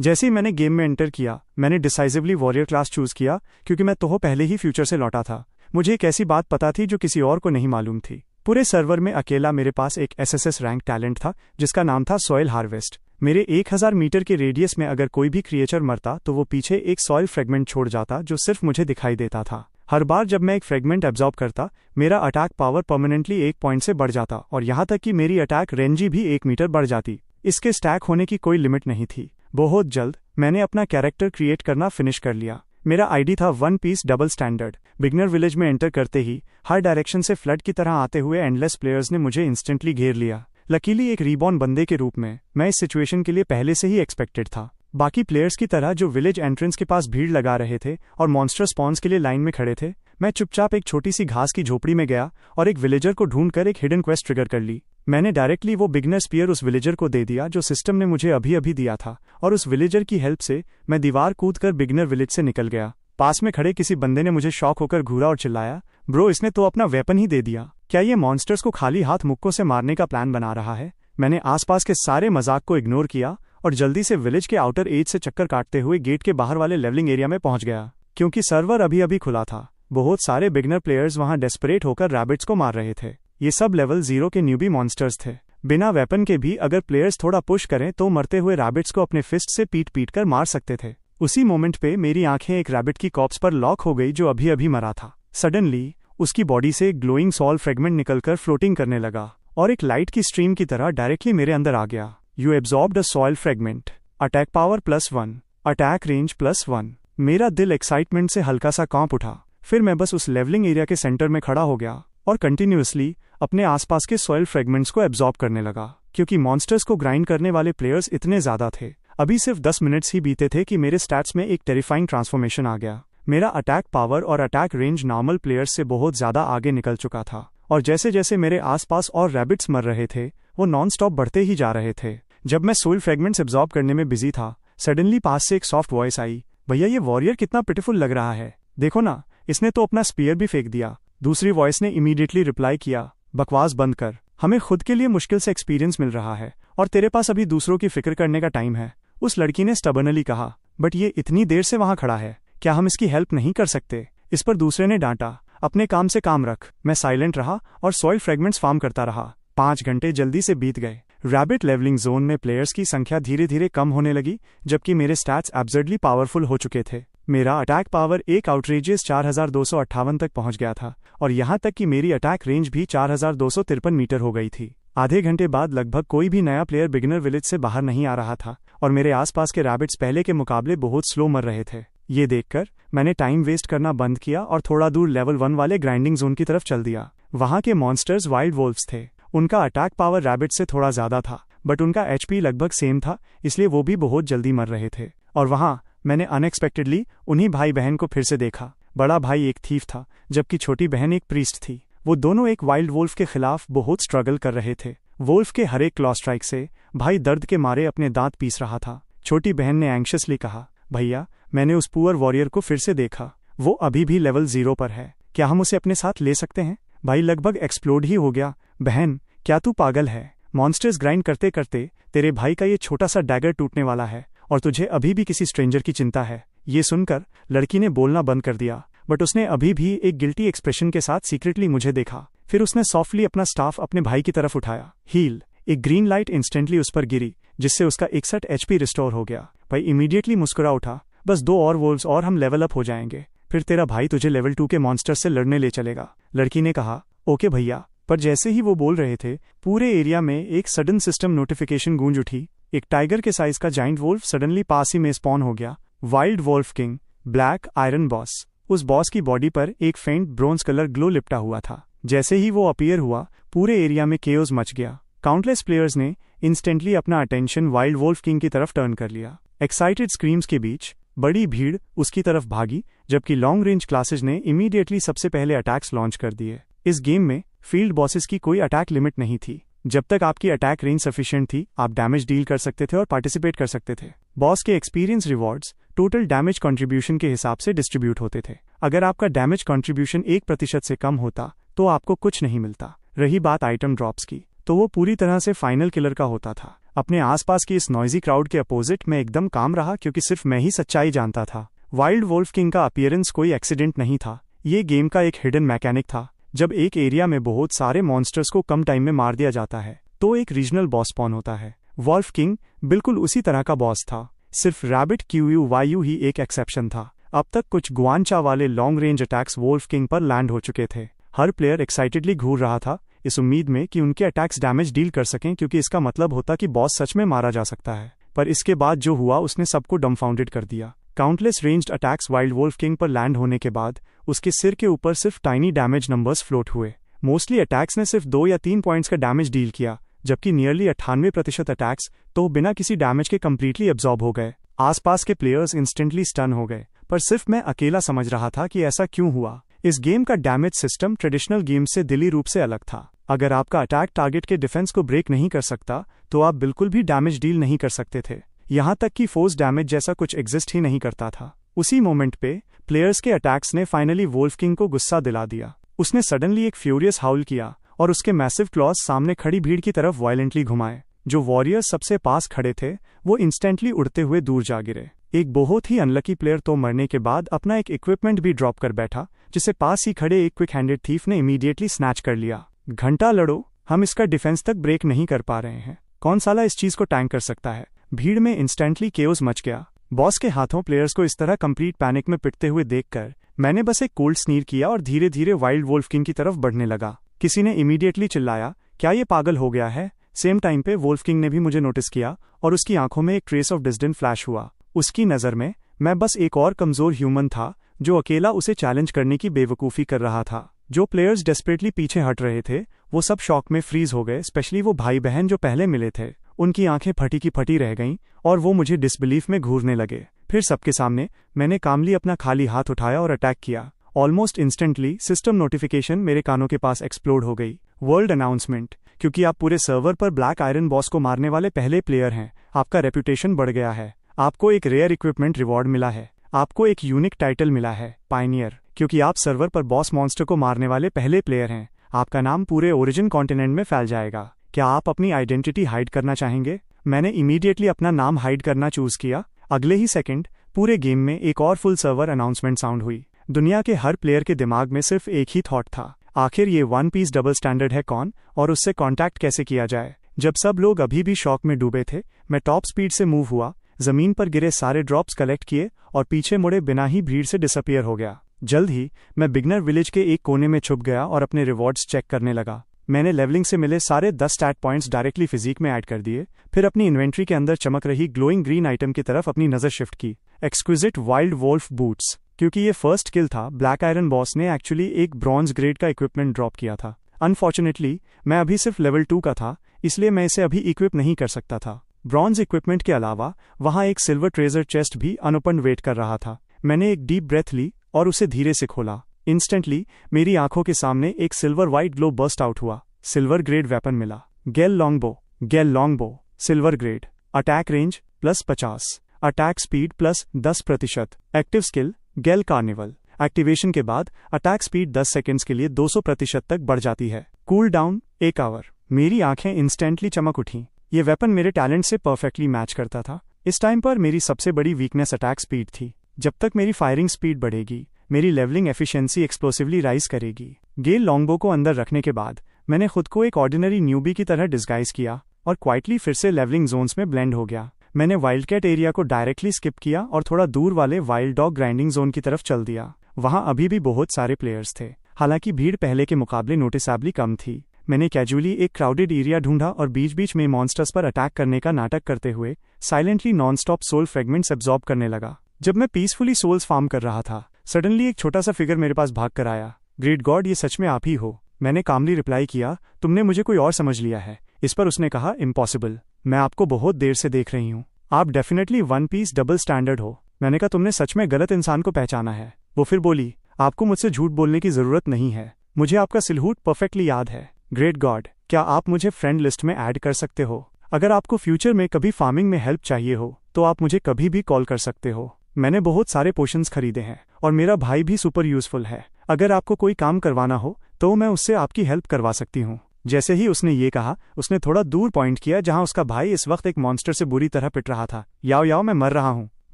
जैसे ही मैंने गेम में एंटर किया, मैंने डिसाइसिवली वॉरियर क्लास चूज किया क्योंकि मैं तो पहले ही फ्यूचर से लौटा था। मुझे एक ऐसी बात पता थी जो किसी और को नहीं मालूम थी। पूरे सर्वर में अकेला मेरे पास एक एसएसएस रैंक टैलेंट था जिसका नाम था सॉइल हार्वेस्ट। मेरे 1000 मीटर के रेडियस में अगर कोई भी क्रिएचर मरता तो वो पीछे एक सॉइल फ्रेगमेंट छोड़ जाता जो सिर्फ मुझे दिखाई देता था। हर बार जब मैं एक फ्रेगमेंट एब्जॉर्ब परता, मेरा अटैक पावर परमानेंटली 1 पॉइंट से बढ़ जाता और यहाँ तक कि मेरी अटैक रेंज भी 1 मीटर बढ़ जाती। इसके स्टैक होने की कोई लिमिट नहीं थी। बहुत जल्द मैंने अपना कैरेक्टर क्रिएट करना फिनिश कर लिया। मेरा आईडी था one piece double standard. Beginner village में एंटर करते ही हर डायरेक्शन से फ्लड की तरह आते हुए एंडलेस प्लेयर्स ने मुझे इंस्टेंटली घेर लिया। लकीली एक रीबॉर्न बंदे के रूप में मैं इस सिचुएशन के लिए पहले से ही एक्सपेक्टेड था। बाकी प्लेयर्स की तरह जो विलेज एंट्रेंस के पास भीड़ लगा रहे थे और मॉन्स्टर स्पॉन्स के लिए लाइन में खड़े थे, मैं चुपचाप एक छोटी सी घास की झोपड़ी में गया और एक विलेजर को ढूंढकर एक हिडन क्वेस्ट ट्रिगर कर ली। मैंने डायरेक्टली वो बिगनर स्पीयर उस विलेजर को दे दिया जो सिस्टम ने मुझे अभी अभी दिया था और उस विलेजर की हेल्प से मैं दीवार कूदकर बिगनर विलेज से निकल गया। पास में खड़े किसी बंदे ने मुझे शॉक होकर घूरा और चिल्लाया, ब्रो इसने तो अपना वेपन ही दे दिया। क्या ये मॉन्स्टर्स को खाली हाथ मुक्कों से मारने का प्लान बना रहा है? मैंने आसपास के सारे मजाक को इग्नोर किया और जल्दी से विलेज के आउटर एज से चक्कर काटते हुए गेट के बाहर वाले लेवलिंग एरिया में पहुंच गया। क्योंकि सर्वर अभी अभी खुला था, बहुत सारे बिगनर प्लेयर्स वहां डेस्परेट होकर रैबिट्स को मार रहे थे। ये सब लेवल 0 के न्यूबी मॉन्स्टर्स थे। बिना वेपन के भी अगर प्लेयर्स थोड़ा पुश करें तो मरते हुए रैबिट्स को अपने फिस्ट से पीट कर मार सकते थे। उसी मोमेंट पे मेरी आंखें एक रैबिट की कॉप्स पर लॉक हो गई जो अभी अभी मरा था। सडनली उसकी बॉडी से एक ग्लोइंग सॉल फ्रेगमेंट निकलकर फ्लोटिंग करने लगा और एक लाइट की स्ट्रीम की तरह डायरेक्टली मेरे अंदर आ गया। You absorbed a soil fragment, attack power +1, attack range +1। मेरा दिल एक्साइटमेंट से हल्का सा कांप उठा। फिर मैं बस उस लेवलिंग एरिया के सेंटर में खड़ा हो गया और कंटिन्यूअसली अपने आसपास के सॉइल फ्रेगमेंट्स को एब्जॉर्ब करने लगा। क्योंकि मॉन्स्टर्स को ग्राइंड करने वाले प्लेयर्स इतने ज्यादा थे, अभी सिर्फ 10 मिनट्स ही बीते थे कि मेरे स्टैट्स में एक टेरिफाइंग ट्रांसफॉर्मेशन आ गया। मेरा अटैक पावर और अटैक रेंज नॉर्मल प्लेयर्स से बहुत ज्यादा आगे निकल चुका था और जैसे जैसे मेरे आसपास और रैबिट्स मर रहे थे वो नॉन स्टॉप बढ़ते ही जा रहे थे। जब मैं सोल फ्रेगमेंट्स एब्जॉर्ब करने में बिजी था, सडनली पास से एक सॉफ्ट वॉइस आई, भैया ये वॉरियर कितना पिटिफुल लग रहा है, देखो ना इसने तो अपना स्पीयर भी फेंक दिया। दूसरी वॉइस ने इमीडिएटली रिप्लाई किया, बकवास बंद कर, हमें खुद के लिए मुश्किल से एक्सपीरियंस मिल रहा है और तेरे पास अभी दूसरों की फिक्र करने का टाइम है। उस लड़की ने स्टबर्नली कहा, बट ये इतनी देर से वहां खड़ा है, क्या हम इसकी हेल्प नहीं कर सकते? इस पर दूसरे ने डांटा, अपने काम से काम रख। मैं साइलेंट रहा और सॉइल फ्रेगमेंट्स फार्म करता रहा। 5 घंटे जल्दी से बीत गए। रैबिट लेवलिंग जोन में प्लेयर्स की संख्या धीरे धीरे कम होने लगी जबकि मेरे स्टैट्स एब्सर्डली पावरफुल हो चुके थे। मेरा अटैक पावर एक आउटरेजियस 4258 तक पहुंच गया था और यहां तक कि मेरी अटैक रेंज भी 4253 मीटर हो गई थी। आधे घंटे बाद लगभग कोई भी नया प्लेयर बिगिनर विलेज से बाहर नहीं आ रहा था और मेरे आसपास के रैबिट्स पहले के मुकाबले बहुत स्लो मर रहे थे। ये देखकर मैंने टाइम वेस्ट करना बंद किया और थोड़ा दूर लेवल 1 वाले ग्राइंडिंग जोन की तरफ चल दिया। वहां के मॉन्स्टर्स वाइल्ड वोल्व्स थे। उनका अटैक पावर रैबिट से थोड़ा ज्यादा था बट उनका एचपी लगभग सेम था, इसलिए वो भी बहुत जल्दी मर रहे थे। और वहां मैंने अनएक्सपेक्टेडली उन्हीं भाई बहन को फिर से देखा। बड़ा भाई एक थीफ था जबकि छोटी बहन एक प्रीस्ट थी। वो दोनों एक वाइल्ड वोल्फ के खिलाफ बहुत स्ट्रगल कर रहे थे। वोल्फ के हर एक क्लॉ स्ट्राइक से भाई दर्द के मारे अपने दांत पीस रहा था। छोटी बहन ने एंग्शियसली कहा, भैया मैंने उस पुअर वॉरियर को फिर से देखा, वो अभी भी लेवल 0 पर है, क्या हम उसे अपने साथ ले सकते हैं? भाई लगभग एक्सप्लोड ही हो गया, बहन क्या तू पागल है? मॉन्स्टर्स ग्राइंड करते करते तेरे भाई का ये छोटा सा डैगर टूटने वाला है और तुझे अभी भी किसी स्ट्रेंजर की चिंता है। ये सुनकर लड़की ने बोलना बंद कर दिया बट उसने अभी भी एक गिल्टी एक्सप्रेशन के साथ सीक्रेटली मुझे देखा। फिर उसने सॉफ्टली अपना स्टाफ अपने भाई की तरफ उठाया। हील, एक ग्रीन लाइट इंस्टेंटली उस पर गिरी जिससे उसका 61 एचपी रिस्टोर हो गया। भाई इमीडिएटली मुस्कुरा उठा, बस 2 और वोल्व्स और हम लेवल अप हो जाएंगे, फिर तेरा भाई तुझे लेवल 2 के मॉन्स्टर से लड़ने ले चलेगा। लड़की ने कहा, ओके भैया। पर जैसे ही वो बोल रहे थे पूरे एरिया में एक सडन सिस्टम नोटिफिकेशन गूंज उठी। एक टाइगर के साइज का जाइंट वोल्फ सडनली पास ही में स्पॉन हो गया। Wild wolf king, black iron boss. उस बॉस की बॉडी पर एक फेंट ब्रोंज कलर ग्लो लिपटा हुआ था। जैसे ही वो अपीयर हुआ पूरे एरिया में केओस मच गया। काउंटलेस प्लेयर्स ने इंस्टेंटली अपना अटेंशन वाइल्ड वोल्फ किंग की तरफ टर्न कर लिया। एक्साइटेड स्क्रीम्स के बीच बड़ी भीड़ उसकी तरफ भागी जबकि लॉन्ग रेंज क्लासेज ने इमीडिएटली सबसे पहले अटैक्स लॉन्च कर दिए। इस गेम में फील्ड बॉसेस की कोई अटैक लिमिट नहीं थी। जब तक आपकी अटैक रेंज सफिशिएंट थी आप डैमेज डील कर सकते थे और पार्टिसिपेट कर सकते थे। बॉस के experience rewards total damage contribution के हिसाब से डिस्ट्रीब्यूट होते थे। अगर आपका डैमेज कंट्रीब्यूशन 1% से कम होता तो आपको कुछ नहीं मिलता। रही बात आइटम ड्रॉप्स की, तो वो पूरी तरह से फाइनल किलर का होता था। अपने आसपास की इस नॉइजी क्राउड के अपोजिट मैं एकदम काम रहा क्योंकि सिर्फ मैं ही सच्चाई जानता था। वाइल्ड वोल्फ किंग का अपीयरेंस कोई एक्सीडेंट नहीं था, ये गेम का एक हिडन मैकेनिक था। जब एक एरिया में बहुत सारे मॉन्स्टर्स को कम टाइम में मार दिया जाता है तो एक रीजनल बॉस स्पॉन होता है। वॉल्फ किंग बिल्कुल उसी तरह का बॉस था, सिर्फ रैबिट QUYU ही एक एक्सेप्शन था। अब तक कुछ गुआनचा वाले long range attacks wolf king पर लैंड हो चुके थे। हर प्लेयर एक्साइटेडली घूर रहा था इस उम्मीद में कि उनके अटैक्स डैमेज डील कर सकें, क्योंकि इसका मतलब होता कि बॉस सच में मारा जा सकता है। पर इसके बाद जो हुआ उसने सबको डम्फाउंडेड कर दिया। Countless ranged attacks wild wolf king पर लैंड होने के बाद उसके सिर के ऊपर सिर्फ टाइनी डैमेज नंबर्स फ्लोट हुए। मोस्टली अटैक्स ने सिर्फ 2 या 3 पॉइंट्स का डैमेज डील किया, जबकि नियरली 98% अटैक्स तो बिना किसी डैमेज के कंप्लीटली एब्जॉर्ब हो गए। आसपास के प्लेयर्स इंस्टेंटली स्टन हो गए, पर सिर्फ मैं अकेला समझ रहा था कि ऐसा क्यों हुआ। इस गेम का डैमेज सिस्टम ट्रेडिशनल गेम से दिली रूप से अलग था। अगर आपका अटैक टारगेट के डिफेंस को ब्रेक नहीं कर सकता तो आप बिल्कुल भी डैमेज डील नहीं कर सकते थे। यहाँ तक कि फोर्स डैमेज जैसा कुछ एग्जिस्ट ही नहीं करता था। उसी मोमेंट पे प्लेयर्स के अटैक्स ने फाइनली वोल्फ किंग को गुस्सा दिला दिया। उसने सडनली एक फ्यूरियस हाउल किया और उसके मैसिव क्लॉज सामने खड़ी भीड़ की तरफ वायलेंटली घुमाए। जो वॉरियर्स सबसे पास खड़े थे वो इंस्टेंटली उड़ते हुए दूर जा गिरे। एक बहुत ही अनलकी प्लेयर तो मरने के बाद अपना एक इक्विपमेंट भी ड्रॉप कर बैठा, जिसे पास ही खड़े एक क्विक हैंडेड थीफ ने इमीडिएटली स्नैच कर लिया। घंटा लड़ो, हम इसका डिफेंस तक ब्रेक नहीं कर पा रहे हैं। कौन साला इस चीज को टैंक कर सकता है। भीड़ में इंस्टेंटली केओस मच गया। बॉस के हाथों प्लेयर्स को इस तरह कंप्लीट पैनिक में पिटते हुए देखकर मैंने बस एक कोल्ड स्नीर किया और धीरे धीरे वाइल्ड वोल्फ किंग की तरफ बढ़ने लगा। किसी ने इमीडिएटली चिल्लाया, क्या ये पागल हो गया है। सेम टाइम पे वोल्फ किंग ने भी मुझे नोटिस किया और उसकी आंखों में एक ट्रेस ऑफ डिस्डेन फ्लैश हुआ। उसकी नज़र में मैं बस एक और कमजोर ह्यूमन था जो अकेला उसे चैलेंज करने की बेवकूफ़ी कर रहा था। जो प्लेयर्स डेस्परेटली पीछे हट रहे थे वो सब शॉक में फ्रीज हो गए, स्पेशली वो भाई बहन जो पहले मिले थे। उनकी आंखें फटी की फटी रह गईं और वो मुझे डिसबिलीफ में घूरने लगे। फिर सबके सामने मैंने कामली अपना खाली हाथ उठाया और अटैक किया। ऑलमोस्ट इंस्टेंटली सिस्टम नोटिफिकेशन मेरे कानों के पास एक्सप्लोड हो गई। वर्ल्ड अनाउंसमेंट, क्योंकि आप पूरे सर्वर पर ब्लैक आयरन बॉस को मारने वाले पहले प्लेयर हैं, आपका रेपुटेशन बढ़ गया है। आपको एक रेयर इक्विपमेंट रिवॉर्ड मिला है। आपको एक यूनिक टाइटल मिला है, पायनियर, क्योंकि आप सर्वर पर बॉस मॉन्स्टर को मारने वाले पहले प्लेयर हैं। आपका नाम पूरे ओरिजिन कॉन्टिनेंट में फैल जाएगा। क्या आप अपनी आइडेंटिटी हाइड करना चाहेंगे। मैंने इमीडिएटली अपना नाम हाइड करना चूज किया। अगले ही सेकंड पूरे गेम में एक और फुल सर्वर अनाउंसमेंट साउंड हुई। दुनिया के हर प्लेयर के दिमाग में सिर्फ एक ही थॉट था, आखिर ये वन पीस डबल स्टैंडर्ड है कौन और उससे कॉन्टैक्ट कैसे किया जाए। जब सब लोग अभी भी शॉक में डूबे थे, मैं टॉप स्पीड से मूव हुआ, जमीन पर गिरे सारे ड्रॉप्स कलेक्ट किए और पीछे मुड़े बिना ही भीड़ से डिसअपियर हो गया। जल्द ही मैं बिगनर विलेज के एक कोने में छुप गया और अपने रिवॉर्ड्स चेक करने लगा। मैंने लेवलिंग से मिले सारे 10 स्टैट पॉइंट्स डायरेक्टली फिजिक में ऐड कर दिए। फिर अपनी इन्वेंट्री के अंदर चमक रही ग्लोइंग ग्रीन आइटम की तरफ अपनी नजर शिफ्ट की, एक्सक्विजिट वाइल्ड वोल्फ बूट्स। क्योंकि ये फर्स्ट किल था, ब्लैक आयरन बॉस ने एक्चुअली एक ब्रॉन्ज ग्रेड का इक्विपमेंट ड्रॉप किया था। अनफॉर्चुनेटली मैं अभी सिर्फ लेवल 2 का था, इसलिए मैं इसे अभी इक्विप नहीं कर सकता था। ब्रॉन्ज इक्विपमेंट के अलावा वहां एक सिल्वर ट्रेजर चेस्ट भी अनओपन वेट कर रहा था। मैंने एक डीप ब्रेथ ली और उसे धीरे से खोला। इंस्टेंटली मेरी आंखों के सामने एक silver white glow burst out हुआ। सिल्वर ग्रेड वेपन मिला, Gale longbow, silver grade, attack range +50, attack speed +10%, active skill Gale carnival. Activation के बाद अटैक स्पीड 10 सेकंड्स के लिए 200% तक बढ़ जाती है। Cool down 1 hour. मेरी आंखें इंस्टेंटली चमक उठीं। ये वेपन मेरे टैलेंट से परफेक्टली मैच करता था। इस टाइम पर मेरी सबसे बड़ी वीकनेस अटैक स्पीड थी। जब तक मेरी फायरिंग स्पीड बढ़ेगी, मेरी लेवलिंग एफिशिएंसी एक्सप्लोसिवली राइज करेगी। गेल लॉन्गबो को अंदर रखने के बाद मैंने खुद को एक ऑर्डिनरी न्यूबी की तरह डिस्गाइज किया और क्वाइटली फिर से लेवलिंग जोन्स में ब्लेंड हो गया। मैंने वाइल्ड कैट एरिया को डायरेक्टली स्किप किया और थोड़ा दूर वाले वाइल्ड डॉग ग्राइंडिंग जोन की तरफ चल दिया। वहां अभी भी बहुत सारे प्लेयर्स थे, हालांकि भीड़ पहले के मुकाबले नोटिसेबली कम थी। मैंने कैजुअली एक क्राउडेड एरिया ढूंढा और बीच बीच में मॉन्स्टर्स पर अटैक करने का नाटक करते हुए silently non stop soul fragments absorb करने लगा। जब मैं पीसफुली सोल्स फार्म कर रहा था, सडनली एक छोटा सा फिगर मेरे पास भाग कर आया। ग्रेट गॉड, ये सच में आप ही हो। मैंने कामली रिप्लाई किया, तुमने मुझे कोई और समझ लिया है। इस पर उसने कहा, इम्पॉसिबल, मैं आपको बहुत देर से देख रही हूँ। आप definitely one piece double standard हो। मैंने कहा, तुमने सच में गलत इंसान को पहचाना है। वो फिर बोली, आपको मुझसे झूठ बोलने की जरूरत नहीं है, मुझे आपका सिलहूट परफेक्टली याद है। ग्रेट गॉड, क्या आप मुझे फ्रेंड लिस्ट में ऐड कर सकते हो? अगर आपको फ्यूचर में कभी फार्मिंग में हेल्प चाहिए हो तो आप मुझे कभी भी कॉल कर सकते हो। मैंने बहुत सारे पोशंस खरीदे हैं और मेरा भाई भी सुपर यूजफुल है। अगर आपको कोई काम करवाना हो तो मैं उससे आपकी हेल्प करवा सकती हूँ। जैसे ही उसने ये कहा, उसने थोड़ा दूर पॉइंट किया जहां उसका भाई इस वक्त एक मॉन्स्टर से बुरी तरह पिट रहा था। याओ याओ, मैं मर रहा हूं,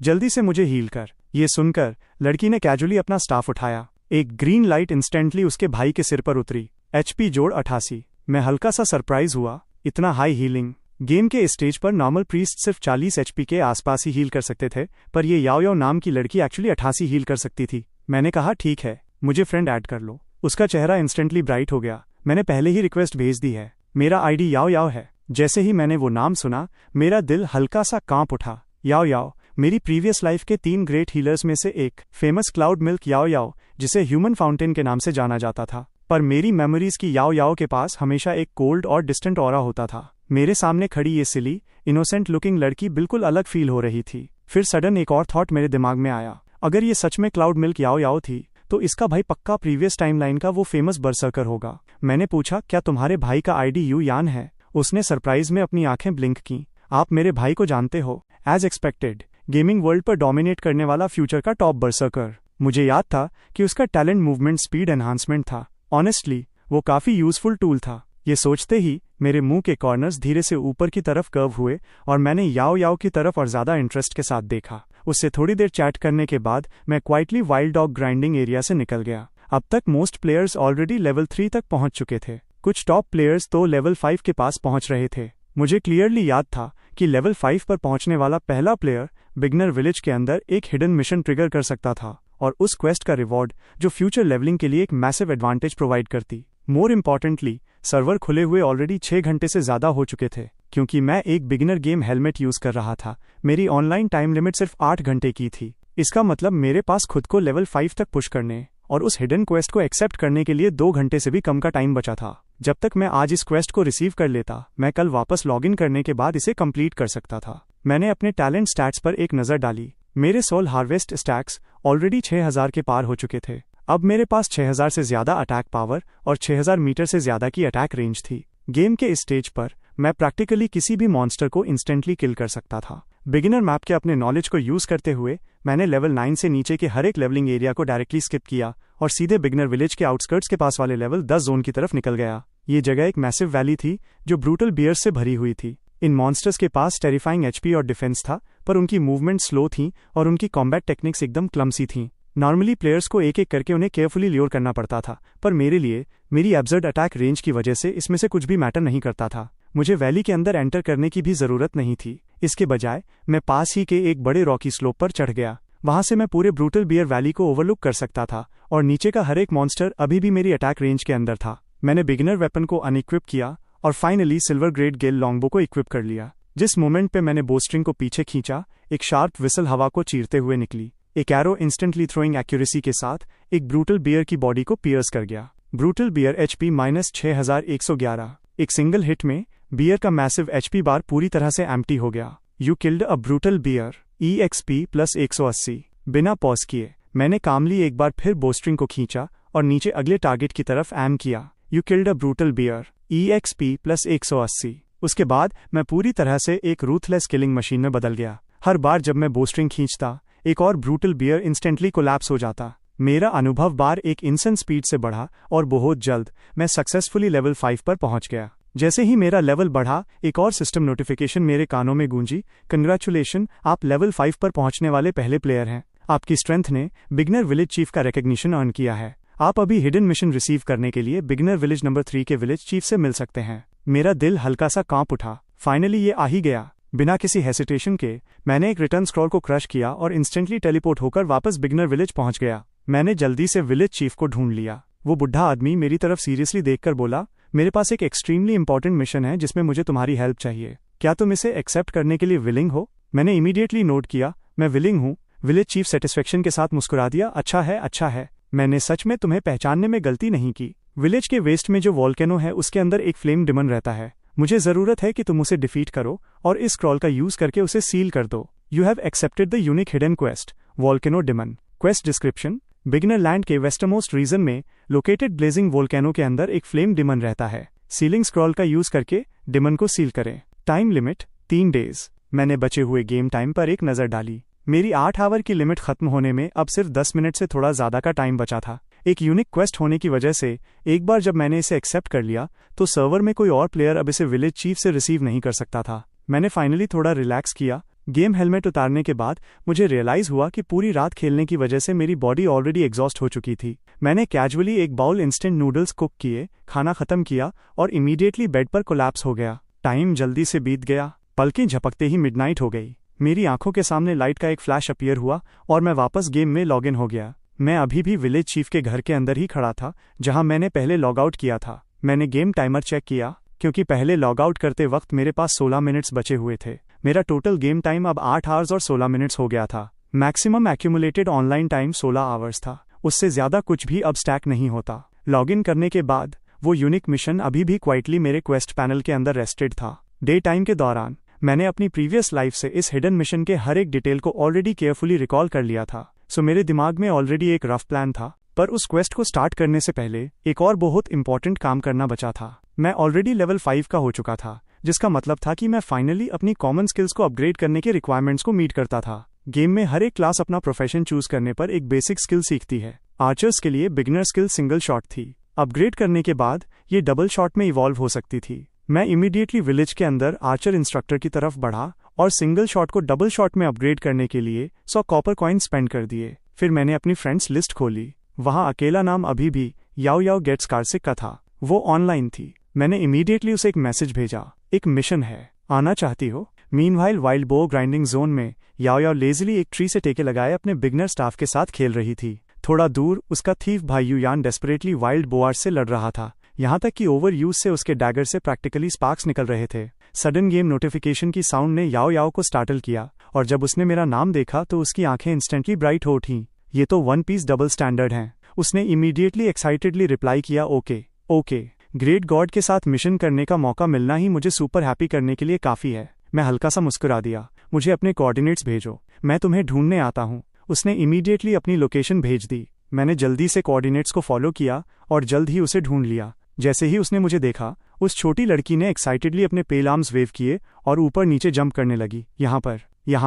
जल्दी से मुझे हील कर। ये सुनकर लड़की ने कैजुअली अपना स्टाफ उठाया। एक ग्रीन लाइट इंस्टेंटली उसके भाई के सिर पर उतरी। HP जोड़ 88। मैं हल्का सा सरप्राइज हुआ, इतना हाई हीलिंग। गेम के स्टेज पर नॉर्मल प्रीस्ट सिर्फ 40 HP के आसपास ही हील कर सकते थे, पर ये याओ याओ नाम की लड़की एक्चुअली 88 हील कर सकती थी। मैंने कहा ठीक है, मुझे फ्रेंड ऐड कर लो। उसका चेहरा इंस्टेंटली ब्राइट हो गया। मैंने पहले ही रिक्वेस्ट भेज दी है, मेरा ID याओ याओ है। जैसे ही मैंने वो नाम सुना, मेरा दिल हल्का सा कांप उठा। याओ याओ मेरी प्रीवियस लाइफ के 3 ग्रेट हीलर्स में से एक, फेमस क्लाउड मिल्क याओ याओ, जिसे ह्यूमन फाउंटेन के नाम से जाना जाता था। पर मेरी मेमोरीज की याओ याओ के पास हमेशा एक कोल्ड और डिस्टेंट ऑरा होता था। मेरे सामने खड़ी ये सिली, इनोसेंट लुकिंग लड़की बिल्कुल अलग फील हो रही थी। फिर सडन एक और थॉट मेरे दिमाग में आया, अगर ये सच में क्लाउड मिल्क याओ याओ थी, तो इसका भाई पक्का प्रीवियस टाइमलाइन का वो फेमस बरसर्कर होगा। मैंने पूछा, क्या तुम्हारे भाई का ID यू यान है? उसने सरप्राइज में अपनी आंखें ब्लिंक की। आप मेरे भाई को जानते हो? एज एक्सपेक्टेड, गेमिंग वर्ल्ड पर डोमिनेट करने वाला फ्यूचर का टॉप बरसर्कर। मुझे याद था कि उसका टैलेंट मूवमेंट स्पीड एनहांसमेंट था। ऑनेस्टली वो काफी यूजफुल टूल था। ये सोचते ही मेरे मुंह के कॉर्नर्स धीरे से ऊपर की तरफ कर्व हुए और मैंने याओ याओ की तरफ और ज्यादा इंटरेस्ट के साथ देखा। उससे थोड़ी देर चैट करने के बाद मैं quietly wild dog grinding area से निकल गया। अब तक मोस्ट प्लेयर्स ऑलरेडी लेवल 3 तक पहुंच चुके थे। कुछ टॉप प्लेयर्स तो लेवल 5 के पास पहुंच रहे थे। मुझे क्लियरली याद था कि लेवल 5 पर पहुंचने वाला पहला प्लेयर बिगनर विलेज के अंदर एक हिडन मिशन ट्रिगर कर सकता था, और उस क्वेस्ट का रिवॉर्ड जो फ्यूचर लेवलिंग के लिए एक मैसिव एडवांटेज प्रोवाइड करती। मोर इम्पॉर्टेंटली, सर्वर खुले हुए ऑलरेडी 6 घंटे से ज्यादा हो चुके थे। क्योंकि मैं एक बिगिनर गेम हेलमेट यूज कर रहा था, मेरी ऑनलाइन टाइम लिमिट सिर्फ 8 घंटे की थी। इसका मतलब मेरे पास खुद को लेवल 5 तक पुश करने और उस हिडन क्वेस्ट को एक्सेप्ट करने के लिए 2 घंटे से भी कम का टाइम बचा था। जब तक मैं आज इस क्वेस्ट को रिसीव कर लेता, मैं कल वापस लॉगिन करने के बाद इसे कंप्लीट कर सकता था। मैंने अपने टैलेंट स्टैट्स पर एक नज़र डाली। मेरे सोल हार्वेस्ट स्टैक्स ऑलरेडी 6000 के पार हो चुके थे। अब मेरे पास 6000 से ज्यादा अटैक पावर और 6000 मीटर से ज्यादा की अटैक रेंज थी। गेम के इस स्टेज पर मैं प्रैक्टिकली किसी भी मॉन्स्टर को इंस्टेंटली किल कर सकता था। बिगिनर मैप के अपने नॉलेज को यूज करते हुए मैंने लेवल 9 से नीचे के हर एक लेवलिंग एरिया को डायरेक्टली स्किप किया और सीधे बिगिनर विलेज के आउटस्कर्ट्स के पास वाले लेवल 10 जोन की तरफ निकल गया। ये जगह एक मैसिव वैली थी जो ब्रूटल बियर्स से भरी हुई थी। इन मॉन्स्टर्स के पास टेरिफाइंग HP और डिफेंस था, पर उनकी मूवमेंट स्लो थी और उनकी कॉम्बैट टेक्निक्स एकदम क्लमसी थीं। नॉर्मली प्लेयर्स को एक एक करके उन्हें केयरफुली ल्योर करना पड़ता था, पर मेरे लिए मेरी एब्सर्ड अटैक रेंज की वजह से इसमें से कुछ भी मैटर नहीं करता था। मुझे वैली के अंदर एंटर करने की भी जरूरत नहीं थी। इसके बजाय मैं पास ही के एक बड़े रॉकी स्लोप पर चढ़ गया। वहां से मैं पूरे ब्रूटल बियर वैली को ओवरलुक कर सकता था और नीचे का हर एक मॉन्स्टर अभी भी मेरी अटैक रेंज के अंदर था। मैंने बिगिनर वेपन को अनइक्विप किया और फाइनली सिल्वर ग्रेड गेल लॉन्गबो को इक्विप कर लिया। जिस मोमेंट पे मैंने बोस्ट्रिंग को पीछे खींचा, एक शार्प विसल हवा को चीरते हुए निकली। एक एरो इंस्टेंटली थ्रोइंग एक्यूरेसी के साथ एक ब्रूटल बियर की बॉडी को पियर्स कर गया। Brutal bear HP -6111। एक सिंगल हिट में बियर का मैसिव HP बार पूरी तरह से एम्प्टी हो गया। You killed a brutal bear. EXP +180। बिना पॉज किए मैंने कामली एक बार फिर बोस्ट्रिंग को खींचा और नीचे अगले टारगेट की तरफ एम किया। You killed a brutal bear. EXP +180। उसके बाद मैं पूरी तरह से एक रूथलेस किलिंग मशीन में बदल गया। हर बार जब मैं बोस्ट्रिंग खींचता, एक और ब्रूटल बियर इंस्टेंटली कोलैप्स हो जाता। मेरा अनुभव बार एक इंसेंट स्पीड से बढ़ा और बहुत जल्द मैं सक्सेसफुली लेवल 5 पर पहुंच गया। जैसे ही मेरा लेवल बढ़ा, एक और सिस्टम नोटिफिकेशन मेरे कानों में गूंजी। कंग्रेचुलेशन, आप लेवल 5 पर पहुंचने वाले पहले प्लेयर हैं। आपकी स्ट्रेंथ ने बिगिनर विलेज चीफ का रिकग्निशन अर्न किया है। आप अभी हिडन मिशन रिसीव करने के लिए बिगिनर विलेज नंबर 3 के विलेज चीफ से मिल सकते हैं। मेरा दिल हल्का सा कांप उठा। फाइनली ये आ ही गया। बिना किसी हेसिटेशन के मैंने एक रिटर्न स्क्रॉल को क्रश किया और इंस्टेंटली टेलीपोर्ट होकर वापस बिगिनर विलेज पहुंच गया। मैंने जल्दी से विलेज चीफ को ढूंढ लिया। वो बुढ़ा आदमी मेरी तरफ सीरियसली देखकर बोला, मेरे पास एक एक्सट्रीमली इंपॉर्टेंट मिशन है जिसमें मुझे तुम्हारी हेल्प चाहिए। क्या तुम इसे एक्सेप्ट करने के लिए विलिंग हो? मैंने इमीडिएटली नोट किया, मैं विलिंग हूँ। विलेज चीफ सेटिस्फेक्शन के साथ मुस्कुरा दिया। अच्छा है, अच्छा है। मैंने सच में तुम्हें पहचानने में गलती नहीं की। विलेज के वेस्ट में जो वॉल्केनो है उसके अंदर एक फ्लेम डिमन रहता है। मुझे जरूरत है कि तुम उसे डिफीट करो और इस स्क्रॉल का यूज करके उसे सील कर दो। You have accepted the unique hidden quest, volcano demon. Quest description: beginner land के वेस्टर्मोस्ट रीजन में लोकेटेड ब्लेजिंग वोल्केनो के अंदर एक फ्लेम डिमन रहता है। सीलिंग स्क्रॉल का यूज करके डिमन को सील करें। Time limit 3 days. मैंने बचे हुए गेम टाइम पर एक नजर डाली। मेरी 8 आवर की लिमिट खत्म होने में अब सिर्फ 10 मिनट से थोड़ा ज्यादा का टाइम बचा था। एक यूनिक क्वेस्ट होने की वजह से एक बार जब मैंने इसे एक्सेप्ट कर लिया तो सर्वर में कोई और प्लेयर अब इसे विलेज चीफ से रिसीव नहीं कर सकता था। मैंने फाइनली थोड़ा रिलैक्स किया। गेम हेलमेट उतारने के बाद मुझे रियलाइज हुआ कि पूरी रात खेलने की वजह से मेरी बॉडी ऑलरेडी एग्जॉस्ट हो चुकी थी। मैंने कैजुअली एक बाउल इंस्टेंट नूडल्स कुक किए, खाना खत्म किया और इमीडिएटली बेड पर कोलैप्स हो गया। टाइम जल्दी से बीत गया। पलकें झपकते ही मिडनाइट हो गई। मेरी आंखों के सामने लाइट का एक फ्लैश अपीयर हुआ और मैं वापस गेम में लॉगिन हो गया। मैं अभी भी विलेज चीफ के घर के अंदर ही खड़ा था जहां मैंने पहले लॉग आउट किया था। मैंने गेम टाइमर चेक किया क्योंकि पहले लॉग आउट करते वक्त मेरे पास 16 मिनट्स बचे हुए थे। मेरा टोटल गेम टाइम अब 8 आवर्स और 16 मिनट्स हो गया था। Maximum accumulated online time 16 hours था। उससे ज्यादा कुछ भी अब स्टैक नहीं होता। लॉगिन करने के बाद वो यूनिक मिशन अभी भी क्वाइटली मेरे क्वेस्ट पैनल के अंदर रेस्टेड था। डे टाइम के दौरान मैंने अपनी प्रीवियस लाइफ से इस हिडन मिशन के हर एक डिटेल को ऑलरेडी केयरफुली रिकॉल कर लिया था। सो मेरे दिमाग में ऑलरेडी एक रफ प्लान था, पर उस क्वेस्ट को स्टार्ट करने से पहले एक और बहुत इंपॉर्टेंट काम करना बचा था। मैं ऑलरेडी लेवल 5 का हो चुका था, जिसका मतलब था कि मैं फाइनली अपनी कॉमन स्किल्स को अपग्रेड करने के रिक्वायरमेंट्स को मीट करता था। गेम में हर एक क्लास अपना प्रोफेशन चूज करने पर एक बेसिक स्किल सीखती है। आर्चर्स के लिए बिगिनर स्किल सिंगल शॉट थी। अपग्रेड करने के बाद ये डबल शॉट में इवॉल्व हो सकती थी। मैं इमीडिएटली विलेज के अंदर आर्चर इंस्ट्रक्टर की तरफ बढ़ा और सिंगल शॉट को डबल शॉट में अपग्रेड करने के लिए 100 कॉपर कॉइन स्पेंड कर दिए। फिर मैंने अपनी फ्रेंड्स लिस्ट खोली। वहां अकेला नाम अभी भी याओ याओ गेट्स कार्सिक का था। वो ऑनलाइन थी। मैंने इमीडिएटली उसे एक मैसेज भेजा, एक मिशन है, आना चाहती हो? मीनवाइल वाइल्ड बो ग्राइंडिंग जोन में याओ याओ लेजली एक ट्री से टेके लगाए अपने बिगनर स्टाफ के साथ खेल रही थी। थोड़ा दूर उसका थीफ भाई युयान डेस्परेटली वाइल्ड बोआर्स से लड़ रहा था, यहाँ तक कि ओवर यूज से उसके डैगर से प्रैक्टिकली स्पार्क्स निकल रहे थे। सडन गेम नोटिफिकेशन की साउंड ने याओ याओ को स्टार्टल किया और जब उसने मेरा नाम देखा तो उसकी आंखें इंस्टेंटली ब्राइट हो उठीं। ये तो वन पीस डबल स्टैंडर्ड हैं। उसने इमीडिएटली एक्साइटेडली रिप्लाई किया, ओके ओके, ग्रेट गॉड के साथ मिशन करने का मौका मिलना ही मुझे सुपर हैप्पी करने के लिए काफी है। मैं हल्का सा मुस्कुरा दिया। मुझे अपने कोऑर्डिनेट्स भेजो, मैं तुम्हें ढूंढने आता हूँ। उसने इमीडिएटली अपनी लोकेशन भेज दी। मैंने जल्दी से कोऑर्डिनेट्स को फॉलो किया और जल्द ही उसे ढूंढ लिया। जैसे ही उसने मुझे देखा, उस छोटी लड़की ने एक्साइटेडली अपने पेल आर्म्स वेव किए और ऊपर नीचे जंप करने लगी। यहाँ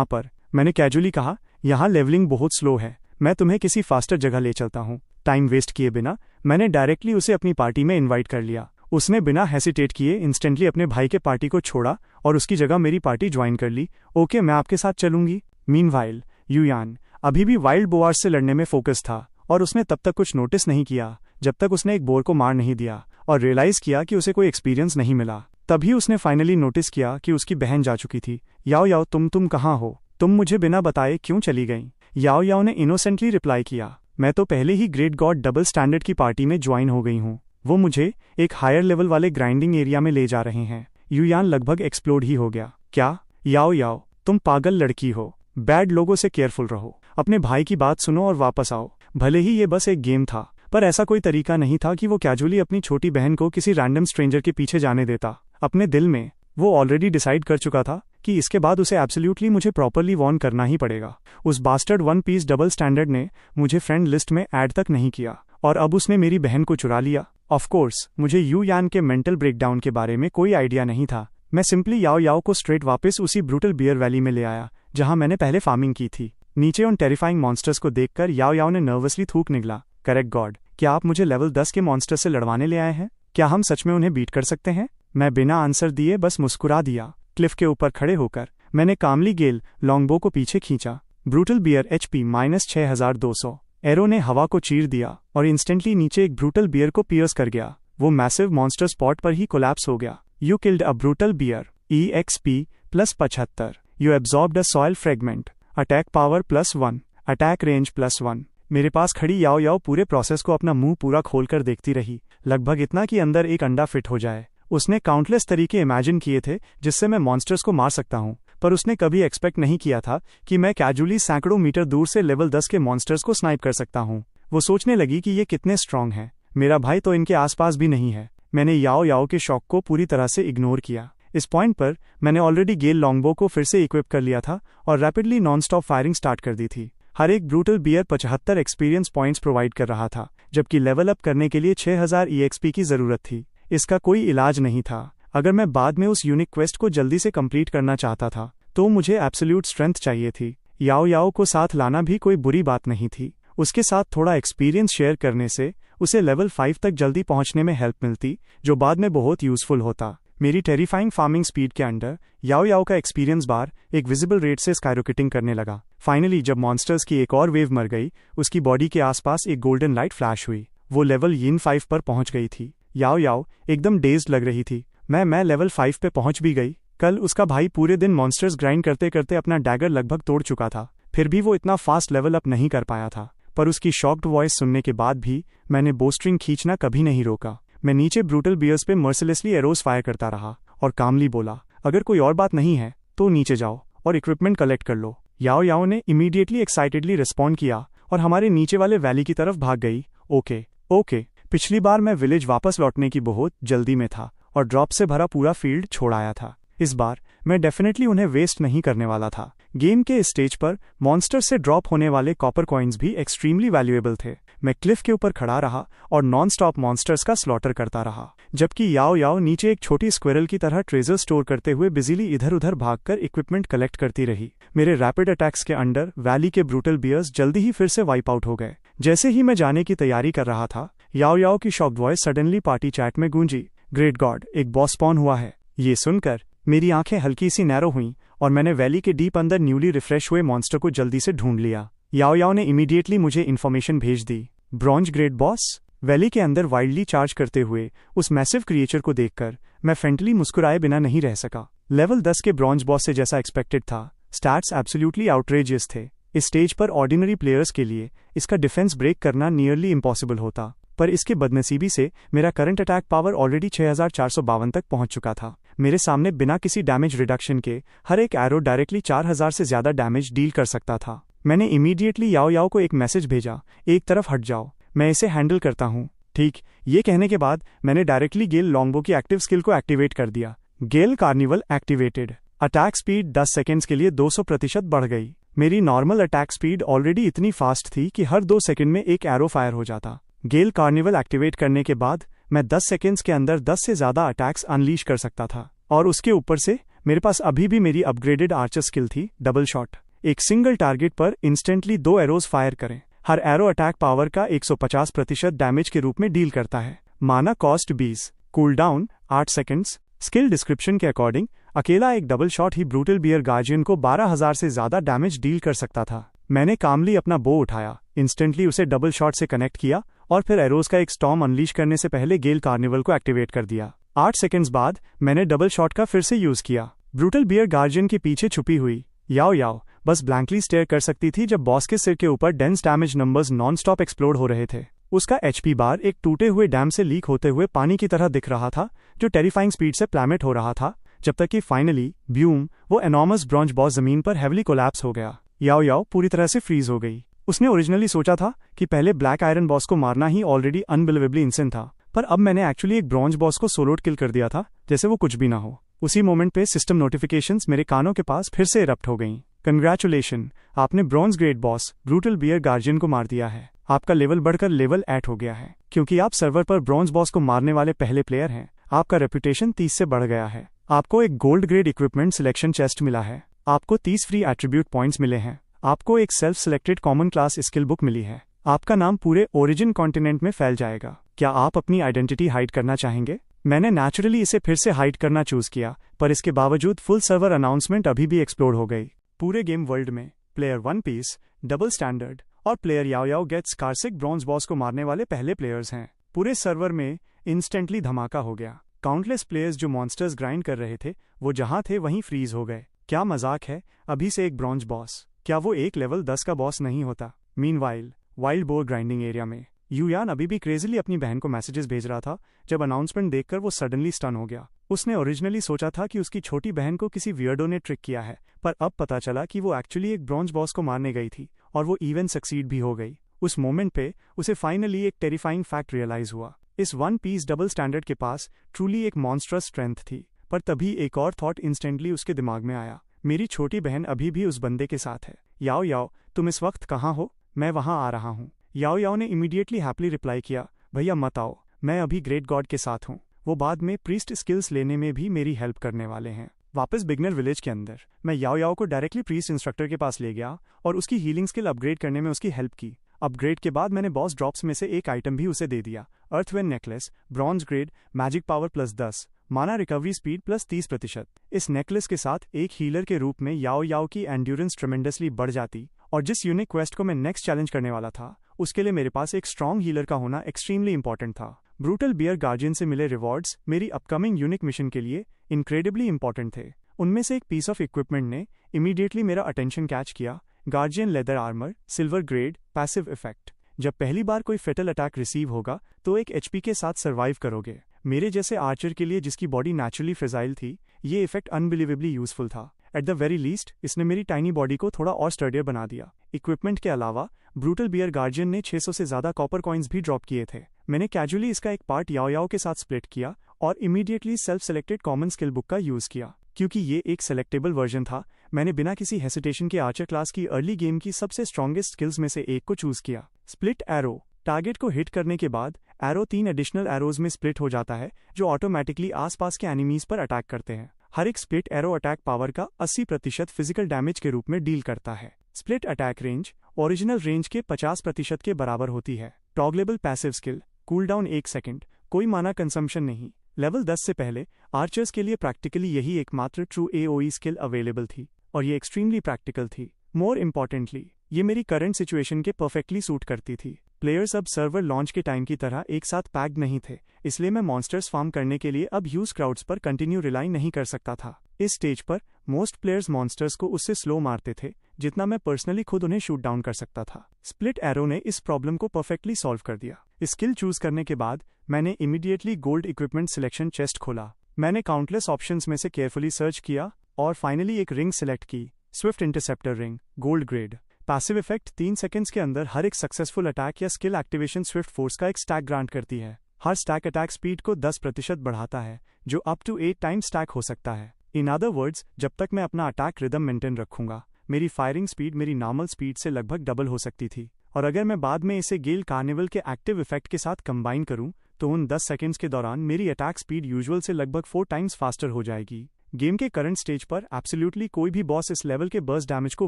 पर मैंने कैजुअली कहा, यहाँ लेवलिंग बहुत स्लो है, मैं तुम्हें किसी फास्टर जगह ले चलता हूँ। टाइम वेस्ट किए बिना मैंने डायरेक्टली उसे अपनी पार्टी में इनवाइट कर लिया। उसने बिना हेसिटेट किए इंस्टेंटली अपने भाई के पार्टी को छोड़ा और उसकी जगह मेरी पार्टी ज्वाइन कर ली। ओके, मैं आपके साथ चलूंगी। मीनवाइल युयान अभी भी वाइल्ड बोआर्स से लड़ने में फोकस था और उसने तब तक कुछ नोटिस नहीं किया जब तक उसने एक बोर को मार नहीं दिया और रियलाइज किया कि उसे कोई एक्सपीरियंस नहीं मिला। तभी उसने फाइनली नोटिस किया कि उसकी बहन जा चुकी थी। याओ याओ, तुम कहाँ हो? तुम मुझे बिना बताए क्यों चली गई? याओ याओ ने इनोसेंटली रिप्लाई किया, मैं तो पहले ही ग्रेट गॉड डबल स्टैंडर्ड की पार्टी में ज्वाइन हो गई हूँ। वो मुझे एक हायर लेवल वाले ग्राइंडिंग एरिया में ले जा रहे हैं। युयान लगभग एक्सप्लोड ही हो गया। क्या? याओ याओ, तुम पागल लड़की हो। बैड लोगों से केयरफुल रहो। अपने भाई की बात सुनो और वापस आओ। भले ही ये बस एक गेम था, पर ऐसा कोई तरीका नहीं था कि वो कैजुअली अपनी छोटी बहन को किसी रैंडम स्ट्रेंजर के पीछे जाने देता। अपने दिल में वो ऑलरेडी डिसाइड कर चुका था कि इसके बाद उसे एब्सोल्युटली मुझे प्रॉपरली वॉर्न करना ही पड़ेगा। उस bastard one piece double standard ने मुझे फ्रेंड लिस्ट में ऐड तक नहीं किया और अब उसने मेरी बहन को चुरा लिया। ऑफ कोर्स मुझे युयान के मेंटल ब्रेकडाउन के बारे में कोई आइडिया नहीं था। मैं सिंपली याओ याओ को स्ट्रेट वापस उसी ब्रूटल बियर वैली में ले आया जहां मैंने पहले फार्मिंग की थी। नीचे उन टेरिफाइंग मॉन्स्टर्स को देखकर याओ याओ ने नर्वसली थूक निकला, करेक्ट गॉड, क्या आप मुझे लेवल 10 के मॉन्स्टर से लड़वाने ले आए हैं? क्या हम सच में उन्हें बीट कर सकते हैं? मैं बिना आंसर दिए बस मुस्कुरा दिया। क्लिफ के ऊपर खड़े होकर मैंने कामली गेल लॉन्गबो को पीछे खींचा। Brutal bear HP -6200। एरो ने हवा को चीर दिया और इंस्टेंटली नीचे एक ब्रूटल बियर को पियर्स कर गया। वो मैसिव मॉन्स्टर स्पॉट पर ही कोलैप्स हो गया। You killed a brutal bear. EXP +75। You absorbed a soil fragment. Attack power +1। Attack range +1। मेरे पास खड़ी याओ याओ पूरे प्रोसेस को अपना मुंह पूरा खोलकर देखती रही, लगभग इतना कि अंदर एक अंडा फिट हो जाए। उसने काउंटलेस तरीके इमेजिन किए थे जिससे मैं मॉन्स्टर्स को मार सकता हूँ, पर उसने कभी एक्सपेक्ट नहीं किया था कि मैं कैजुअली सैकड़ों मीटर दूर से लेवल 10 के मॉन्स्टर्स को स्नाइप कर सकता हूँ। वो सोचने लगी कि ये कितने स्ट्रांग हैं। मेरा भाई तो इनके आसपास भी नहीं है। मैंने याओ याओ के शॉक को पूरी तरह से इग्नोर किया। इस पॉइंट पर मैंने ऑलरेडी गेल लॉन्गबो को फिर से इक्विप कर लिया था और rapidly non stop firing start कर दी थी। हर एक brutal bear 75 experience points provide कर रहा था, जबकि लेवल अप करने के लिए 6000 EXP की जरूरत थी। इसका कोई इलाज नहीं था। अगर मैं बाद में उस यूनिक क्वेस्ट को जल्दी से कंप्लीट करना चाहता था तो मुझे एब्सोल्यूट स्ट्रेंथ चाहिए थी। याओ याओ को साथ लाना भी कोई बुरी बात नहीं थी। उसके साथ थोड़ा एक्सपीरियंस शेयर करने से उसे लेवल 5 तक जल्दी पहुंचने में हेल्प मिलती, जो बाद में बहुत यूजफुल होता। मेरी टेरिफाइंग फार्मिंग स्पीड के अंडर याओ याओ का एक्सपीरियंस बार एक विजिबल रेट से स्काईरॉकेटिंग करने लगा। फाइनली जब मॉन्स्टर्स की एक और वेव मर गई, उसकी बॉडी के आसपास एक गोल्डन लाइट फ्लैश हुई। वो लेवल यिन 5 पर पहुंच गई थी। याओ याओ एकदम डेज्ड लग रही थी। मैं लेवल 5 पे पहुंच भी गई। कल उसका भाई पूरे दिन मॉन्स्टर्स ग्राइंड करते करते अपना डैगर लगभग तोड़ चुका था, फिर भी वो इतना फास्ट लेवल अप नहीं कर पाया था। पर उसकी शॉक्ड वॉइस सुनने के बाद भी मैंने बोस्ट्रिंग खींचना कभी नहीं रोका। मैं नीचे ब्रूटल बियर्स पे मर्सिलेसली एरोस फायर करता रहा और कामली बोला, अगर कोई और बात नहीं है तो नीचे जाओ और इक्विपमेंट कलेक्ट कर लो। याओ याओ ने इमीडिएटली एक्साइटेडली रिस्पॉन्ड किया और हमारे नीचे वाले वैली की तरफ भाग गई। ओके। पिछली बार मैं विलेज वापस लौटने की बहुत जल्दी में था और ड्रॉप से भरा पूरा फील्ड छोड़ आया था। इस बार मैं डेफिनेटली उन्हें वेस्ट नहीं करने वाला था। गेम के इस स्टेज पर मॉन्स्टर से ड्रॉप होने वाले कॉपर कॉइन्स भी एक्सट्रीमली वैल्यूएबल थे। मैं क्लिफ के ऊपर खड़ा रहा और नॉन स्टॉप मॉन्स्टर्स का स्लॉटर करता रहा, जबकि याओ याओ नीचे एक छोटी स्क्विरल की तरह ट्रेजर स्टोर करते हुए बिजीली इधर उधर भागकर इक्विपमेंट कलेक्ट करती रही। मेरे रैपिड अटैक्स के अंडर वैली के ब्रूटल बियर्स जल्दी ही फिर से वाइप आउट हो गए। जैसे ही मैं जाने की तैयारी कर रहा था, याओ याओ की shocked voice suddenly party chat में गूंजी, ग्रेट गॉड, एक बॉस स्पॉन हुआ है। ये सुनकर मेरी आंखें हल्की सी नैरो हुईं और मैंने वैली के डीप अंदर न्यूली रिफ्रेश हुए मॉन्स्टर को जल्दी से ढूंढ लिया। याओ याओ ने इमीडिएटली मुझे इन्फॉर्मेशन भेज दी, ब्रॉन्ज ग्रेट बॉस। वैली के अंदर वाइल्डली चार्ज करते हुए उस मैसिव क्रिएचर को देखकर मैं फेंटली मुस्कुराए बिना नहीं रह सका। लेवल 10 के ब्रॉन्ज बॉस से जैसा एक्सपेक्टेड था, स्टैट्स एब्सोल्युटली आउटरेजियस थे। इस स्टेज पर ऑर्डिनरी प्लेयर्स के लिए इसका डिफेंस ब्रेक करना नियरली इम्पॉसिबल होता, पर इसके बदनसीबी से मेरा करंट अटैक पावर ऑलरेडी 6452 तक पहुंच चुका था। मेरे सामने बिना किसी डैमेज रिडक्शन के हर एक एरो डायरेक्टली 4000 से ज्यादा डैमेज डील कर सकता था। मैंने इमीडिएटली याओ याओ को एक मैसेज भेजा, एक तरफ हट जाओ, मैं इसे हैंडल करता हूँ। ठीक, ये कहने के बाद मैंने डायरेक्टली गेल लॉन्गबो की एक्टिव स्किल को एक्टिवेट कर दिया। Gale carnival activated. Attack speed 10 seconds के लिए 200% बढ़ गई। मेरी नॉर्मल अटैक स्पीड ऑलरेडी इतनी फास्ट थी कि हर 2 सेकंड में एक एरो फायर हो जाता। गेल कार्निवल एक्टिवेट करने के बाद मैं 10 सेकेंड्स के अंदर 10 से ज्यादा अटैक्स अनलीश कर सकता था, और उसके ऊपर से मेरे पास अभी भी मेरी अपग्रेडेड आर्चर स्किल थी, डबल शॉट। एक सिंगल टारगेट पर इंस्टेंटली 2 एरोज फायर करें। हर एरो अटैक पावर का 150% डैमेज के रूप में डील करता है। माना cost 20, cool down 8 seconds. Skill description के अकॉर्डिंग अकेला एक डबल शॉट ही ब्रूटल बियर गार्जियन को 12000 से ज्यादा डैमेज डील कर सकता था। मैंने कामली अपना बो उठाया, इंस्टेंटली उसे डबल शॉट से कनेक्ट किया और फिर एरोज का एक स्टॉर्म अनलीश करने से पहले गेल कार्निवल को एक्टिवेट कर दिया। 8 सेकेंड्स बाद मैंने डबल शॉट का फिर से यूज किया। ब्रूटल बियर गार्जियन के पीछे छुपी हुई याओ याओ बस ब्लैंकली स्टेयर कर सकती थी जब बॉस के सिर के ऊपर dense damage numbers non stop explode हो रहे थे। उसका एचपी बार एक टूटे हुए डैम से लीक होते हुए पानी की तरह दिख रहा था, जो टेरिफाइंग स्पीड से प्लैमेट हो रहा था, जब तक कि फाइनली ब्यूम, वो एनॉर्मस ब्रॉन्ज बॉस जमीन पर हेवली कोलैप्स हो गया। याओ याओ पूरी तरह से फ्रीज हो गई। उसने ओरिजिनली सोचा था कि पहले ब्लैक आयरन बॉस को मारना ही ऑलरेडी अनबिलीवेबली इंसेंट था, पर अब मैंने एक्चुअली एक ब्रॉन्ज बॉस को सोलोड किल कर दिया था, जैसे वो कुछ भी ना हो। उसी मोमेंट पे सिस्टम नोटिफिकेशंस मेरे कानों के पास फिर से इरप्ट हो गईं। कंग्रेचुलेशन, आपने bronze great boss brutal bear guardian को मार दिया है। आपका लेवल बढ़कर लेवल 8 हो गया है। क्योंकि आप सर्वर पर ब्रॉन्ज बॉस को मारने वाले पहले प्लेयर हैं, आपका रेपुटेशन 30 से बढ़ गया है। आपको एक gold grade equipment selection chest मिला है। आपको 30 फ्री एट्रीब्यूट पॉइंट्स मिले हैं। आपको एक self selected common class skill book मिली है। आपका नाम पूरे ओरिजिन कॉन्टिनेंट में फैल जाएगा। क्या आप अपनी आइडेंटिटी हाइड करना चाहेंगे? मैंने नेचुरली इसे फिर से हाइड करना चूज किया, पर इसके बावजूद फुल सर्वर अनाउंसमेंट अभी भी एक्सप्लोर हो गई। पूरे गेम वर्ल्ड में player one piece, double standard और player Yao Yao gets कार्सिक bronze boss को मारने वाले पहले प्लेयर्स हैं। पूरे सर्वर में इंस्टेंटली धमाका हो गया। काउंटलेस प्लेयर्स जो मॉन्स्टर्स ग्राइंड कर रहे थे, वो जहां थे वहीं फ्रीज हो गए। क्या मजाक है, अभी से एक ब्रॉन्ज बॉस, क्या वो एक लेवल 10 का बॉस नहीं होता? Meanwhile wild boar grinding area में यूयान अभी भी क्रेजीली अपनी बहन को मैसेजेस भेज रहा था, जब अनाउंसमेंट देखकर वो सडनली स्टन हो गया। उसने ओरिजिनली सोचा था कि उसकी छोटी बहन को किसी वियर्डो ने ट्रिक किया है, पर अब पता चला कि वो एक्चुअली एक ब्रॉन्ज बॉस को मारने गई थी, और वो इवन सक्सीड भी हो गई। उस मोमेंट पे उसे फाइनली एक टेरिफाइंग फैक्ट रियलाइज हुआ। इस वन पीस डबल स्टैंडर्ड के पास ट्रूली एक मॉन्स्ट्रस स्ट्रेंथ थी। पर तभी एक और थॉट इंस्टेंटली उसके दिमाग में आया, मेरी छोटी बहन अभी भी उस बंदे के साथ है। याओ याओ, तुम इस वक्त कहाँ हो? मैं वहां आ रहा हूँ। याओ याओ ने इमीडिएटली हैप्पली रिप्लाई किया, भैया मत आओ, मैं अभी ग्रेट गॉड के साथ हूँ। वो बाद में प्रीस्ट स्किल्स लेने में भी मेरी हेल्प करने वाले हैं। वापस बिगनर विलेज के अंदर मैं याओ याओ को डायरेक्टली प्रीस्ट इंस्ट्रक्टर के पास ले गया और उसकी हीलिंग स्किल अपग्रेड करने में उसकी हेल्प की। अपग्रेड के बाद मैंने बॉस ड्रॉप्स में से एक आइटम भी उसे दे दिया, Earthvein necklace, bronze grade, magic power +10, mana recovery speed +30%। इस नेकलेस के साथ एक हीलर के रूप में याओ याओ की एंड्योरेंस ट्रेमेंडसली बढ़ जाती, और जिस यूनिक क्वेस्ट को मैं नेक्स्ट चैलेंज करने वाला था उसके लिए मेरे पास एक स्ट्रॉन्ग हीलर का होना एक्सट्रीमली इंपॉर्टेंट था। ब्रूटल बियर गार्जियन से मिले रिवॉर्ड्स मेरी अपकमिंग यूनिक मिशन के लिए इनक्रेडिबली इंपॉर्टेंट थे। उनमें से एक पीस ऑफ इक्विपमेंट ने इमीडिएटली मेरा अटेंशन कैच किया, guardian leather armour, silver grade, passive effect. जब पहली बार कोई फेटल अटैक रिसीव होगा तो एक एचपी के साथ सर्वाइव करोगे। मेरे जैसे आर्चर के लिए जिसकी बॉडी नेचुरली फ्रेजाइल थी, ये इफेक्ट अनबिलीवेबली यूजफुल था। एट द वेरी लीस्ट इसने मेरी टाइनी बॉडी को थोड़ा और स्टर्डियर बना दिया। इक्विपमेंट के अलावा ब्रूटल बियर गार्जियन ने 600 से ज्यादा कॉपर कॉइन्स भी ड्रॉप किए थे। मैंने कैजुअली इसका एक पार्ट याओ याओ के साथ स्प्लिट किया और immediately self selected common skill book का यूज किया। क्योंकि ये एक सेलेक्टेबल वर्जन था, मैंने बिना किसी हेसिटेशन के आर्चर क्लास की अर्ली गेम की सबसे स्ट्रॉन्गेस्ट स्किल्स में से एक को चूज किया। Split arrow. टारगेट को हिट करने के बाद एरो 3 एडिशनल एरोज में स्प्लिट हो जाता है जो ऑटोमेटिकली आसपास के एनिमीज पर अटैक करते हैं। हर एक स्प्लिट एरो अटैक पावर का 80% फिजिकल डैमेज के रूप में डील करता है। Split attack range original range के 50% के बराबर होती है। टॉगलेबल पैसिव स्किल, कूलडाउन 1 सेकंड, कोई माना कंजम्पशन नहीं। लेवल 10 से पहले आर्चर्स के लिए प्रैक्टिकली यही एकमात्र ट्रू एओई स्किल अवेलेबल थी, और ये एक्सट्रीमली प्रैक्टिकल थी। मोर इम्पॉर्टेंटली ये मेरी करंट सिचुएशन के परफेक्टली सूट करती थी। प्लेयर्स अब सर्वर लॉन्च के टाइम की तरह एक साथ पैक्ड नहीं थे, इसलिए मैं मॉन्स्टर्स फार्म करने के लिए अब ह्यूज क्राउड्स पर कंटिन्यू रिलाई नहीं कर सकता था। इस स्टेज पर मोस्ट प्लेयर्स मॉन्स्टर्स को उससे स्लो मारते थे जितना मैं पर्सनली खुद उन्हें शूट डाउन कर सकता था। स्प्लिट एरो ने इस प्रॉब्लम को परफेक्टली सॉल्व कर दिया। स्किल चूज करने के बाद मैंने immediately gold equipment selection chest खोला। मैंने काउंटलेस ऑप्शंस में से केयरफुली सर्च किया और फाइनली एक रिंग सिलेक्ट की, Swift interceptor ring, gold grade. Passive effect 3 seconds के अंदर हर एक सक्सेसफुल अटैक या स्किल एक्टिवेशन स्विफ्ट फोर्स का एक स्टैक ग्रांट करती है। हर स्टैक अटैक स्पीड को 10% बढ़ाता है, जो अप टू 8 टाइम्स स्टैक हो सकता है। इन अदर वर्ड्स, जब तक मैं अपना अटैक रिदम मेंटेन रखूंगा, मेरी फायरिंग स्पीड मेरी नॉर्मल स्पीड से लगभग डबल हो सकती थी। और अगर मैं बाद में इसे गेल कार्निवल के एक्टिव इफेक्ट के साथ कंबाइन करूं तो उन 10 सेकंड्स के दौरान मेरी अटैक स्पीड यूजुअल से लगभग 4 टाइम्स फास्टर हो जाएगी। गेम के करंट स्टेज पर एब्सोल्युटली कोई भी बॉस इस लेवल के बर्स्ट डैमेज को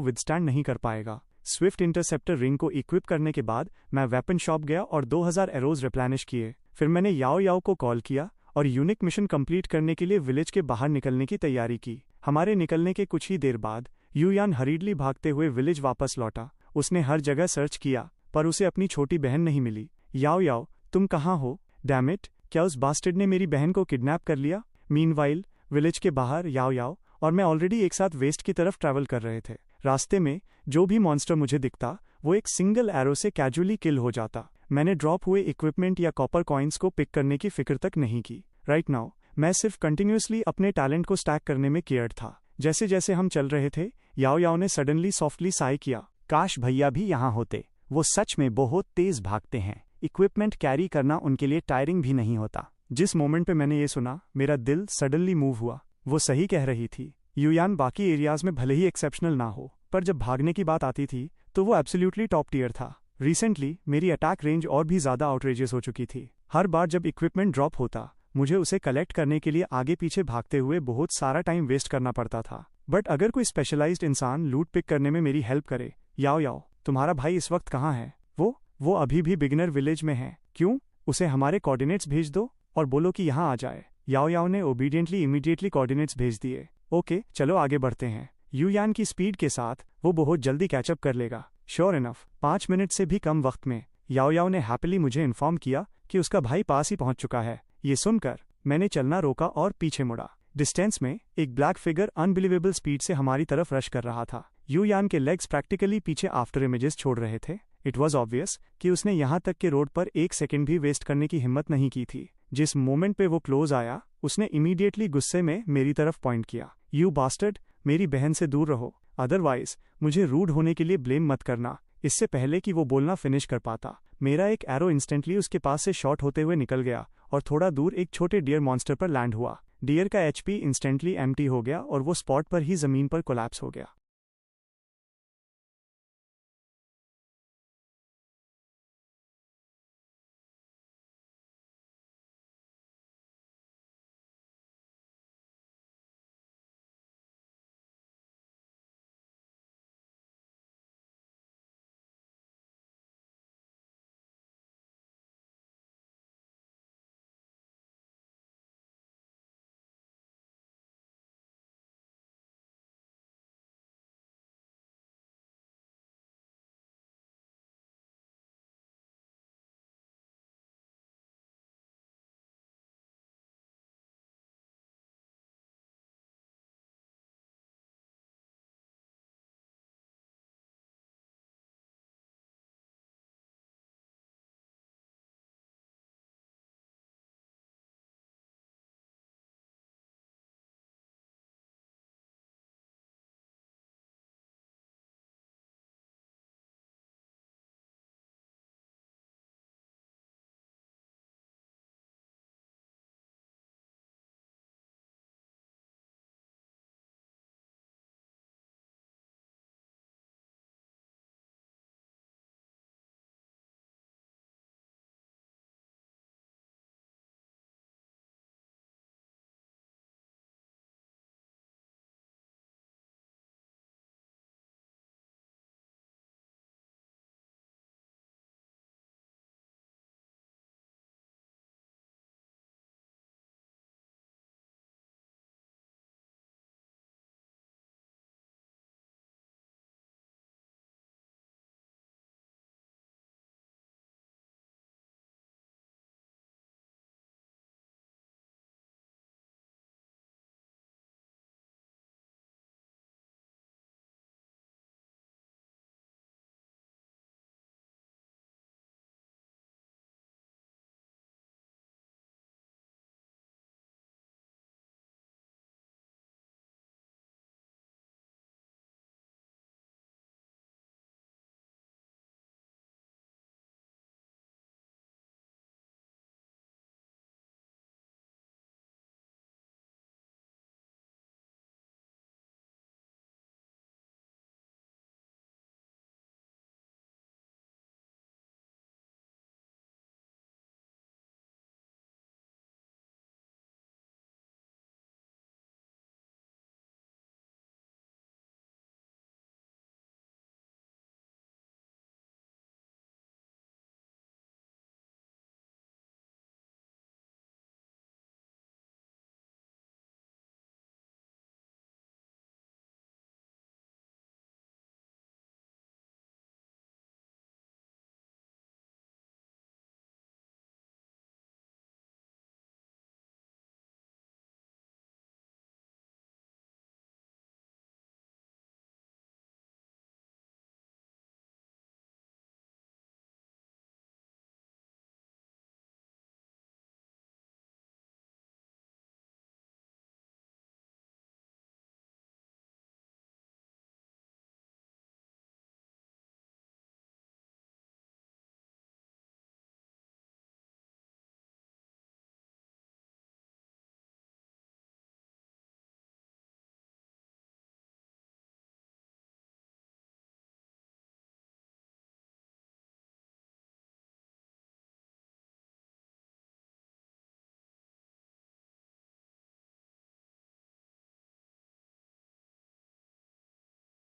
विदस्टैंड नहीं कर पाएगा। स्विफ्ट इंटरसेप्टर रिंग को इक्विप करने के बाद मैं वेपन शॉप गया और 2000 एरोज रिप्लेनिश किए। फिर मैंने याओ याओ को कॉल किया और यूनिक मिशन कंप्लीट करने के लिए विलेज के बाहर निकलने की तैयारी की। हमारे निकलने के कुछ ही देर बाद यूयान हरीडली भागते हुए विलेज वापस लौटा। उसने हर जगह सर्च किया पर उसे अपनी छोटी बहन नहीं मिली। याओ याओ, तुम कहाँ हो? डैम इट, क्या उस बास्टर्ड ने मेरी बहन को किडनैप कर लिया? मीनवाइल विलेज के बाहर याओ याओ और मैं ऑलरेडी एक साथ वेस्ट की तरफ ट्रैवल कर रहे थे। रास्ते में जो भी मॉन्स्टर मुझे दिखता वो एक सिंगल एरो से कैजुअली किल हो जाता। मैंने ड्रॉप हुए इक्विपमेंट या कॉपर कॉइन्स को पिक करने की फिक्र तक नहीं की। राइट नाउ मैं सिर्फ कंटिन्यूअसली अपने टैलेंट को स्टैक करने में केयर्ड था। जैसे जैसे हम चल रहे थे, याओ याओ ने सडनली सॉफ्टली साई किया। काश भैया भी यहाँ होते, वो सच में बहुत तेज भागते हैं। इक्विपमेंट कैरी करना उनके लिए टायरिंग भी नहीं होता। जिस मोमेंट पे मैंने ये सुना, मेरा दिल सडनली मूव हुआ। वो सही कह रही थी। यूयान बाकी एरियाज में भले ही एक्सेप्शनल ना हो, पर जब भागने की बात आती थी तो वो एब्सोल्युटली टॉप टियर था। रिसेंटली मेरी अटैक रेंज और भी ज्यादा आउटरेजियस हो चुकी थी। हर बार जब इक्विपमेंट ड्रॉप होता, मुझे उसे कलेक्ट करने के लिए आगे पीछे भागते हुए बहुत सारा टाइम वेस्ट करना पड़ता था। बट अगर कोई स्पेशलाइज्ड इंसान लूट पिक करने में मेरी हेल्प करे। याओ याओ, तुम्हारा भाई इस वक्त कहाँ है? वो अभी भी बिगिनर विलेज में है। क्यों? उसे हमारे कोऑर्डिनेट्स भेज दो और बोलो कि यहाँ आ जाए। याओ याओ ने ओबीडियंटली इमीडिएटली कोऑर्डिनेट्स भेज दिए। ओके, चलो आगे बढ़ते हैं। यूयान की स्पीड के साथ वो बहुत जल्दी कैचअप कर लेगा। श्योर इनफ 5 मिनट से भी कम वक्त में याओ याओ ने हैप्पीली मुझे इन्फॉर्म किया कि उसका भाई पास ही पहुंच चुका है। ये सुनकर मैंने चलना रोका और पीछे मुड़ा। डिस्टेंस में एक ब्लैक फिगर अनबिलीवेबल स्पीड से हमारी तरफ रश कर रहा था। यूयान के लेग्स प्रैक्टिकली पीछे आफ्टर इमेजेस छोड़ रहे थे। इट वॉज ऑब्वियस कि उसने यहाँ तक के रोड पर 1 सेकंड भी वेस्ट करने की हिम्मत नहीं की थी। जिस मोमेंट पे वो क्लोज आया, उसने इमीडिएटली गुस्से में मेरी तरफ पॉइंट किया। यू बास्टर्ड, मेरी बहन से दूर रहो, अदरवाइज मुझे रूड होने के लिए ब्लेम मत करना। इससे पहले कि वो बोलना फिनिश कर पाता, मेरा एक एरो इंस्टेंटली उसके पास से शॉट होते हुए निकल गया और थोड़ा दूर एक छोटे डियर मॉन्स्टर पर लैंड हुआ। डियर का एचपी इंस्टेंटली एम्प्टी हो गया और वो स्पॉट पर ही जमीन पर कोलैप्स हो गया।